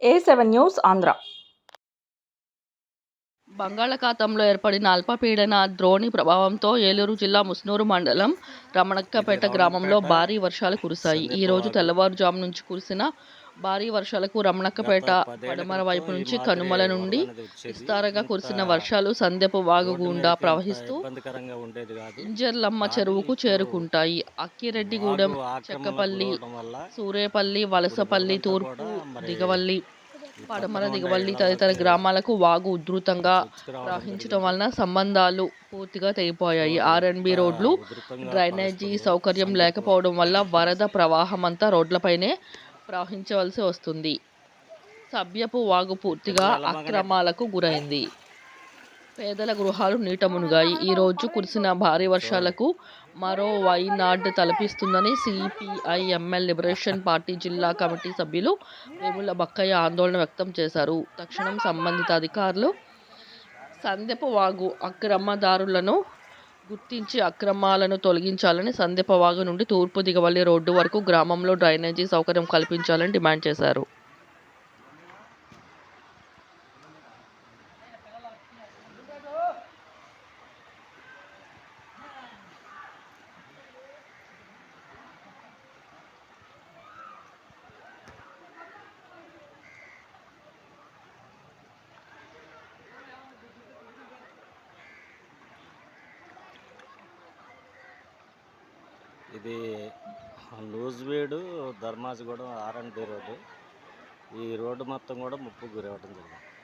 A7 news Andhra. బంగాళాఖాతంలో ఏర్పడిన అల్పపీడన ద్రోణి ప్రభావంతో ఏలూరు జిల్లా ముస్నూరు మండలం రమణక్కపేట గ్రామంలో భారీ వర్షాలు కురిశాయి. ఈ రోజు తెల్లవారుజాము నుంచి కురిసిన భారీ వర్షాలకు రమణక్కపేట పడమర వైపు నుంచి కనుమల నుండి విస్తారంగా కురిసిన వర్షాలు సందెపు వాగు గుండా ప్రవహిస్తూ ఇంజర్లమ్మ చెరువుకు చేరుకుంటాయి. అక్కిరెడ్డిగూడెం, చెక్కపల్లి, సూరేపల్లి, వలసపల్లి, తూర్పు దిగవల్లి, పడమర దిగవల్లి తదితర గ్రామాలకు వాగు ఉధృతంగా ప్రవహించడం వలన సంబంధాలు పూర్తిగా తెగిపోయాయి. ఆర్ఎండ్బి రోడ్లు, డ్రైనేజీ సౌకర్యం లేకపోవడం వల్ల వరద ప్రవాహమంతా రోడ్లపైనే ప్రవహించవలసి వస్తుంది. సభ్యపు వాగు పూర్తిగా ఆక్రమణలకు గురైంది. పేదల గృహాలు నీట మునిగాయి. ఈ రోజు కురిసిన భారీ వర్షాలకు మరో వైనాడ్ తలపిస్తుందని సిపిఐ ఎంఎల్ లిబరేషన్ పార్టీ జిల్లా కమిటీ సభ్యులు వేముల బక్కయ్య ఆందోళన వ్యక్తం చేశారు. తక్షణం సంబంధిత అధికారులు సందెపు వాగు ఆక్రమణదారులను గుర్తించి అక్రమాలను తొలగించాలని, సందెపు వాగు నుండి తూర్పు దిగవల్లి రోడ్డు వరకు గ్రామంలో డ్రైనేజీ సౌకర్యం కల్పించాలని డిమాండ్ చేశారు. ఇది లూజ్వీడు ధర్మాజిగూడెం ఆర్ఎండ్బి రోడ్డు. ఈ రోడ్డు మొత్తం కూడా ముప్పుకు గురవడం జరిగింది.